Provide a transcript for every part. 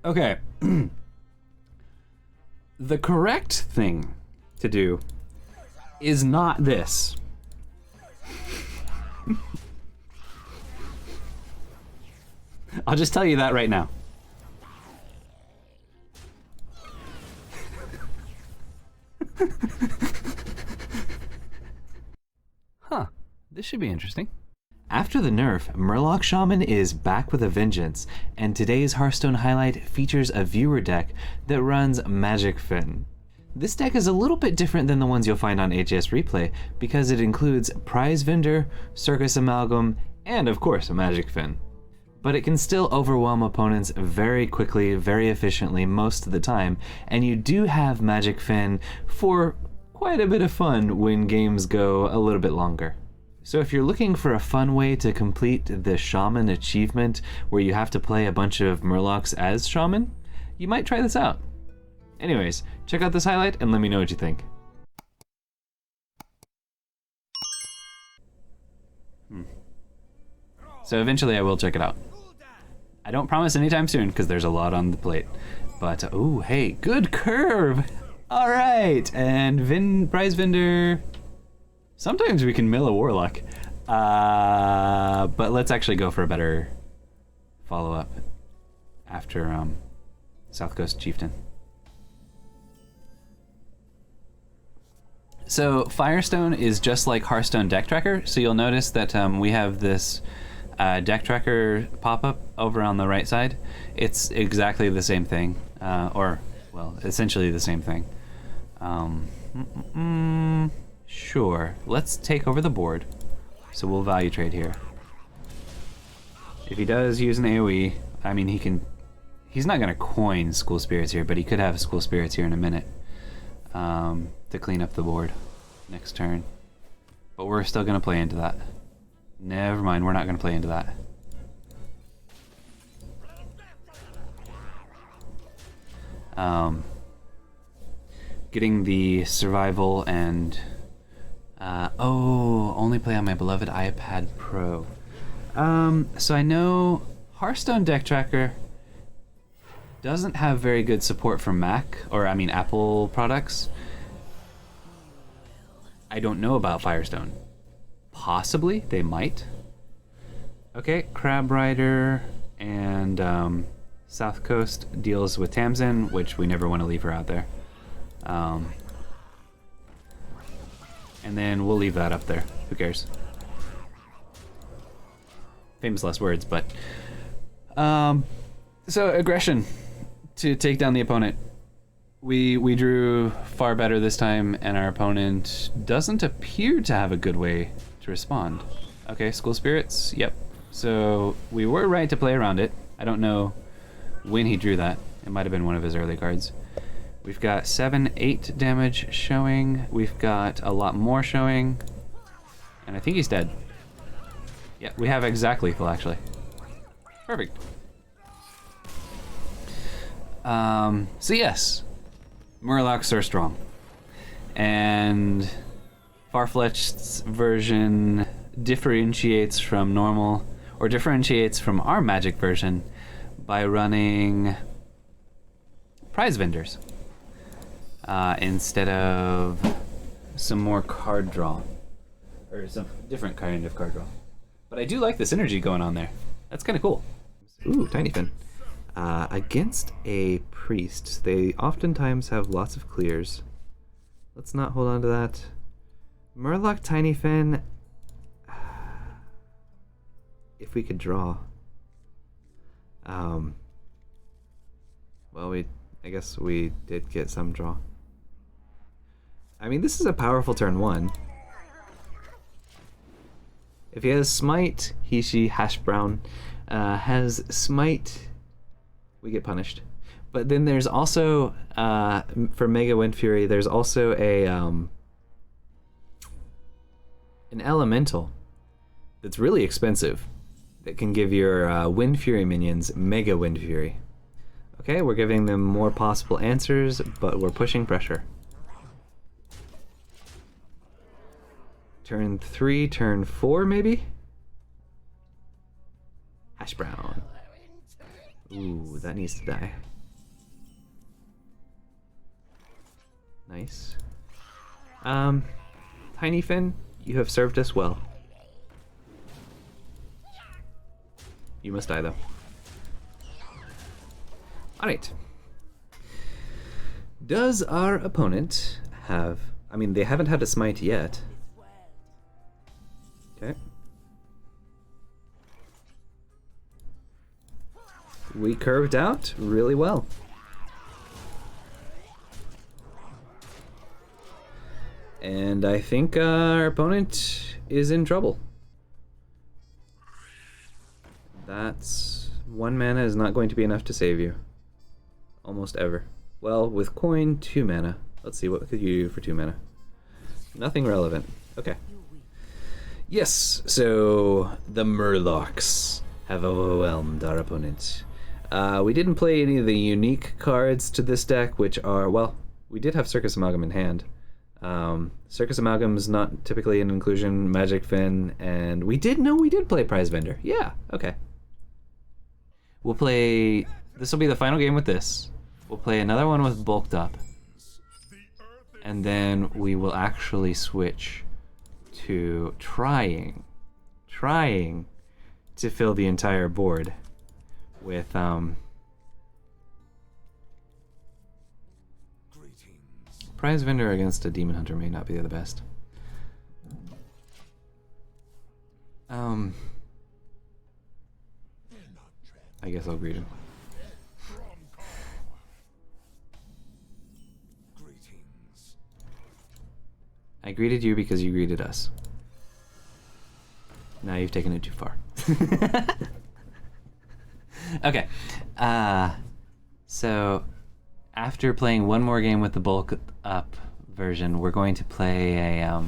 Okay. The correct thing to do is not this. I'll just tell you that right now. Huh, this should be interesting. After the nerf, Murloc Shaman is back with a vengeance, and today's Hearthstone highlight features a viewer deck that runs Magicfin. This deck is a little bit different than the ones you'll find on AGS Replay because it includes Prize Vendor, Circus Amalgam, and of course Magicfin. But it can still overwhelm opponents very quickly, very efficiently most of the time, and you do have Magicfin for quite a bit of fun when games go a little bit longer. So if you're looking for a fun way to complete the Shaman achievement where you have to play a bunch of Murlocs as Shaman, you might try this out. Anyways, check out this highlight and let me know what you think. So eventually I will check it out. I don't promise anytime soon because there's a lot on the plate. But, oh, hey, good curve! All right, and prize vendor. Sometimes we can mill a warlock. But let's actually go for a better follow-up after South Coast Chieftain. So Firestone is just like Hearthstone Deck Tracker, so you'll notice that we have this Deck Tracker pop-up over on the right side. It's exactly the same thing, or, well, essentially the same thing. Sure, let's take over the board. So we'll value trade here. If he does use an AoE, I mean he's not gonna coin School Spirits here, but he could have School Spirits here in a minute to clean up the board next turn. But we're still gonna play into that. Never mind, we're not gonna play into that. Getting the survival and only play on my beloved iPad Pro. So I know Hearthstone Deck Tracker doesn't have very good support for Mac, or I mean Apple products. I don't know about Firestone. Possibly, they might. Okay, Crab Rider and South Coast deals with Tamsin, which we never want to leave her out there. And then we'll leave that up there. Who cares? Famous last words, but... so, aggression to take down the opponent. We drew far better this time, and our opponent doesn't appear to have a good way to respond. Okay, School Spirits, yep. So, we were right to play around it. I don't know when he drew that. It might have been one of his early cards. We've got 7, 8 damage showing. We've got a lot more showing. And I think he's dead. Yeah, we have exact lethal, actually. Perfect. So yes, Murlocs are strong. And Farfletched's version differentiates from normal, or differentiates from our Magic version by running prize vendors. Instead of some more card draw, or some different kind of card draw. But I do like the synergy going on there. That's kind of cool. Ooh, Tiny Fin. Against a priest, they oftentimes have lots of clears. Let's not hold on to that. Murloc Tiny Fin. If we could draw. Well, I guess we did get some draw. I mean, this is a powerful turn 1. If he has Smite, he, she, Hash Brown has Smite, we get punished. But then there's also, for Mega Wind Fury, there's also a an Elemental that's really expensive that can give your Wind Fury minions Mega Wind Fury. Okay, we're giving them more possible answers, but we're pushing pressure. Turn 3, turn 4, maybe? Hash Brown. Ooh, that needs to die. Nice. Tiny Finn, you have served us well. You must die, though. Alright. Does our opponent have... I mean, they haven't had a smite yet. Okay. We curved out really well. And I think our opponent is in trouble. That's... 1 mana is not going to be enough to save you. Almost ever. Well, with coin, 2 mana. Let's see, what could you do for 2 mana? Nothing relevant. Okay. Yes, so the Murlocs have overwhelmed our opponent. We didn't play any of the unique cards to this deck, which are, well, we did have Circus Amalgam in hand. Circus Amalgam is not typically an inclusion, Magicfin, and we did play Prize Vendor. Yeah, okay. We'll play, this will be the final game with this. We'll play another one with Bulked Up. And then we will actually switch to trying to fill the entire board with Prize Vendor against a Demon Hunter may not be the best. I guess I'll greet him. I greeted you because you greeted us. Now you've taken it too far. Okay. So after playing one more game with the bulk up version, we're going to play a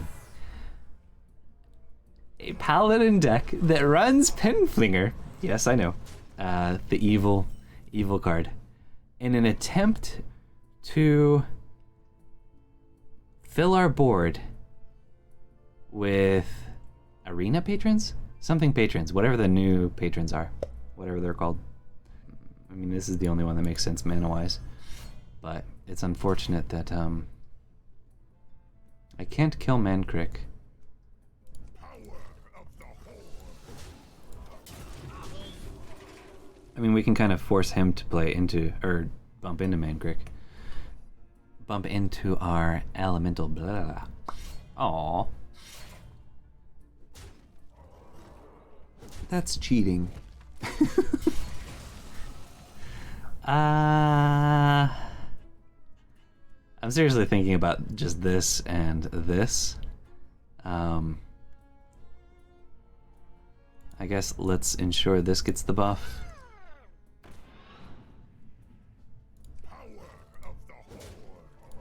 paladin deck that runs Penflinger. Yes, I know. The evil card. In an attempt to fill our board with arena patrons? Something patrons, whatever the new patrons are. Whatever they're called. I mean, this is the only one that makes sense mana-wise. But it's unfortunate that I can't kill Mankrik. I mean, we can kind of force him to play into, or bump into Mankrik. Bump into our elemental blah. Aww. That's cheating. I'm seriously thinking about just this and this. I guess let's ensure this gets the buff.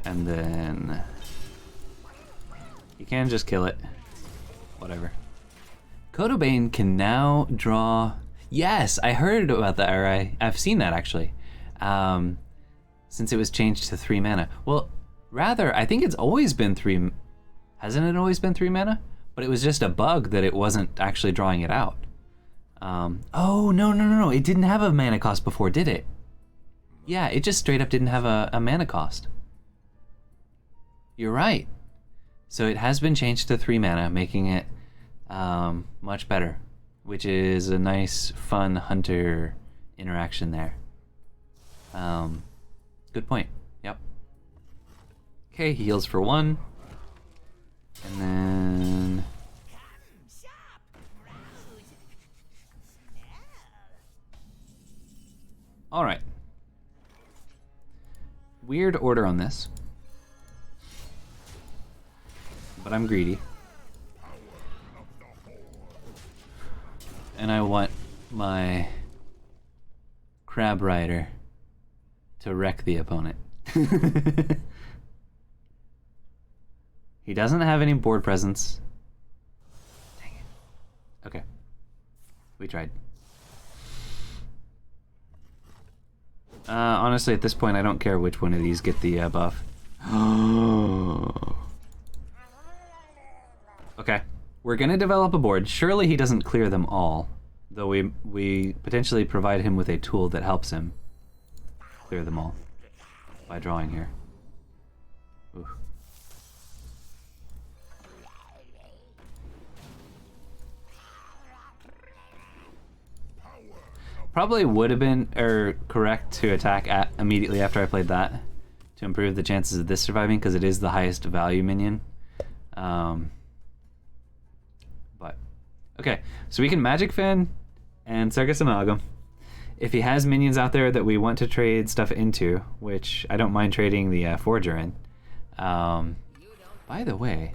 And then you can just kill it. Whatever. Kodobane can now draw. Yes, I heard about that, or I've seen that actually. Since it was changed to 3 mana. Well, rather, I think it's always been 3. Hasn't it always been 3 mana? But it was just a bug that it wasn't actually drawing it out. Oh, no. It didn't have a mana cost before, did it? Yeah, it just straight up didn't have a mana cost. You're right. So it has been changed to 3 mana, making it much better, which is a nice, fun hunter interaction there. Good point. Yep. Okay, he heals for 1. And then... Alright. Weird order on this. But I'm greedy. And I want my Crab Rider to wreck the opponent. He doesn't have any board presence. Dang it. Okay. We tried. Honestly, at this point, I don't care which one of these get the buff. Okay. We're gonna develop a board. Surely he doesn't clear them all, though we potentially provide him with a tool that helps him clear them all by drawing here. Oof. Probably would have been correct to attack immediately after I played that to improve the chances of this surviving, because it is the highest value minion. But okay, so we can Magicfin and Circus Amalgam. If he has minions out there that we want to trade stuff into, which I don't mind trading the Forger in. By the way,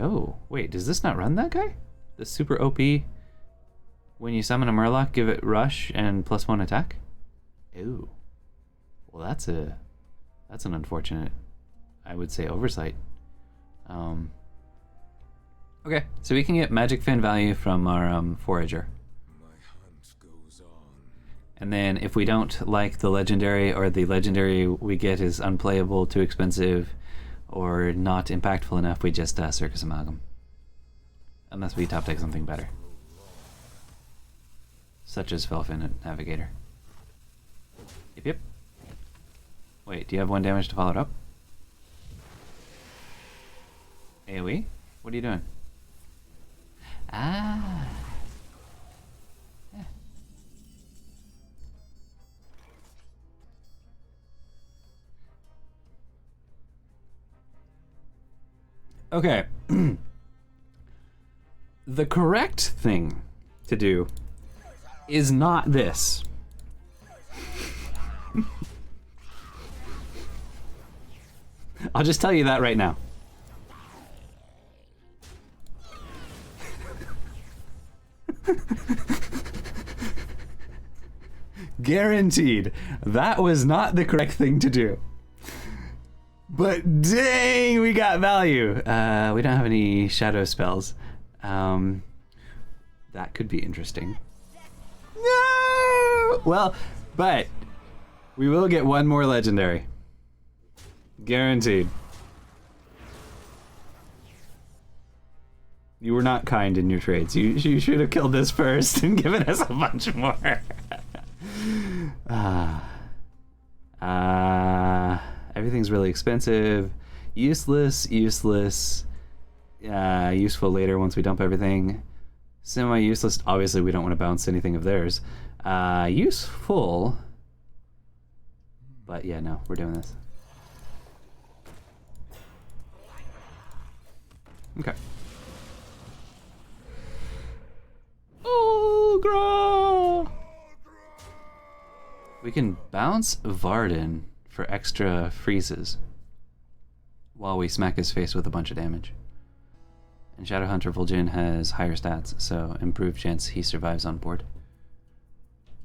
oh wait, does this not run that guy? The super OP. When you summon a Murloc, give it rush and +1 attack? Ooh. Well, that's an unfortunate, I would say, oversight. Okay, so we can get Magicfin value from our Forager. And then if we don't like the legendary, or the legendary we get is unplayable, too expensive, or not impactful enough, we just Circus Amalgam. Unless we top deck something better. Such as Felfin Navigator. Yep. Wait, do you have 1 damage to follow it up? AoE? What are you doing? Ah. Yeah. Okay. The correct thing to do is not this. I'll just tell you that right now. Guaranteed, that was not the correct thing to do. But dang, we got value. We don't have any shadow spells. That could be interesting. No! Well, but we will get 1 more legendary. Guaranteed. You were not kind in your trades. You should have killed this first and given us a bunch more. Everything's really expensive. Useless. Useful later once we dump everything. Semi-useless. Obviously, we don't want to bounce anything of theirs. Useful. But yeah, no, we're doing this. Okay. Ulgra! We can bounce Varden for extra freezes while we smack his face with a bunch of damage. And Shadowhunter Vol'jin has higher stats, so improved chance he survives on board.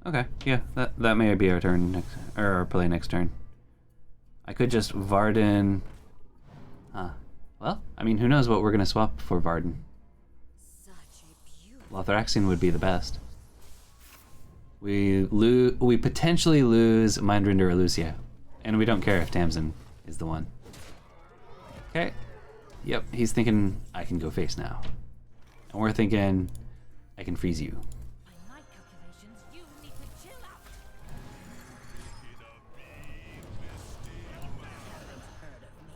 Okay, yeah, that may be our turn next, or our play next turn. I could just Varden. Well, I mean, who knows what we're gonna swap for Varden? Lothraxion would be the best. We potentially lose Mindrender or Lucia, and we don't care if Tamsin is the one. Okay. Yep, he's thinking I can go face now, and we're thinking I can freeze you.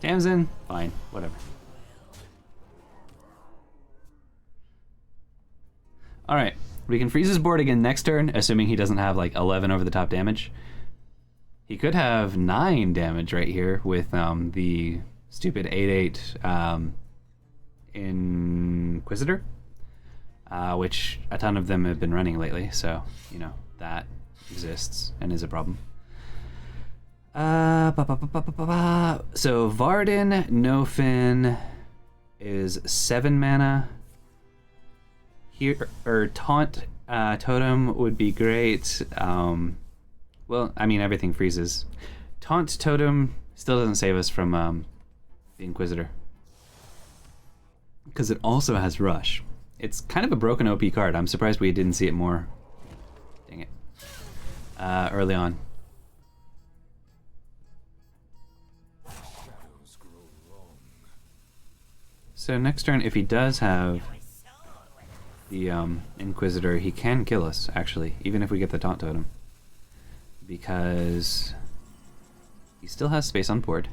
Tamsin, fine, whatever. All right, we can freeze his board again next turn, assuming he doesn't have like 11 over the top damage. He could have 9 damage right here with the stupid 8/8 Inquisitor, which a ton of them have been running lately, so you know that exists and is a problem. So Varden Nofin is 7 mana. Here, or Taunt Totem would be great. Well, I mean, everything freezes. Taunt Totem still doesn't save us from the Inquisitor, because it also has Rush. It's kind of a broken OP card. I'm surprised we didn't see it more. Dang it. Early on. So next turn, if he does have the Inquisitor, he can kill us, actually, even if we get the Taunt Totem. Because he still has space on board.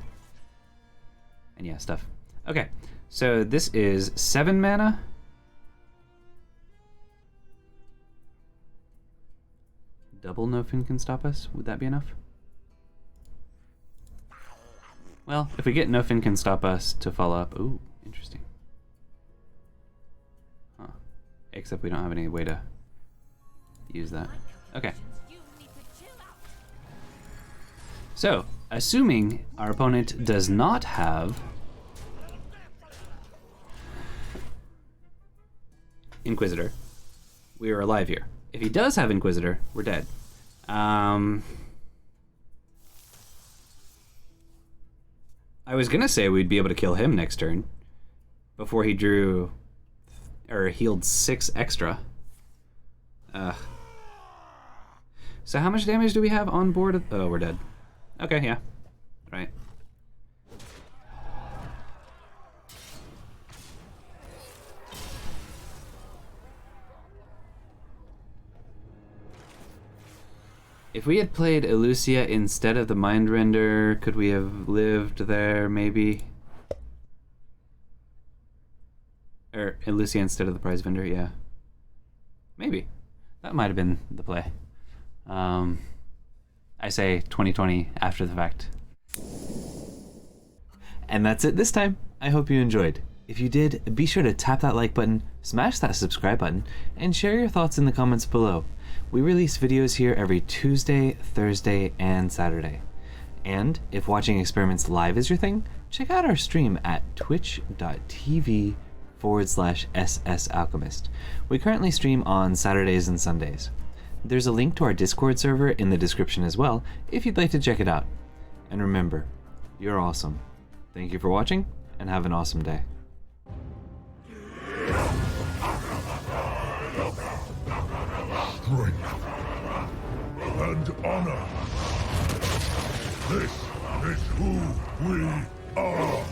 And yeah, stuff. Okay, so this is 7 mana. double Nofin can stop us. Would that be enough? Well, if we get Nofin can stop us to follow up. Ooh, interesting. Huh. Except we don't have any way to use that. Okay. So, assuming our opponent does not have Inquisitor, we are alive here. If he does have Inquisitor, we're dead. I was gonna say we'd be able to kill him next turn before he drew or healed 6 extra. So how much damage do we have on board? Oh, we're dead. Okay, yeah. Right. If we had played Elucia instead of the Mindrender, could we have lived there, maybe? Or Elucia instead of the Prize Vendor, yeah. Maybe. That might have been the play. I say 2020 after the fact. And that's it this time. I hope you enjoyed. If you did, be sure to tap that like button, smash that subscribe button, and share your thoughts in the comments below. We release videos here every Tuesday, Thursday, and Saturday. And if watching experiments live is your thing, check out our stream at twitch.tv/SSAlchemist. We currently stream on Saturdays and Sundays. There's a link to our Discord server in the description as well, if you'd like to check it out. And remember, you're awesome. Thank you for watching, and have an awesome day. Strength and honor. This is who we are.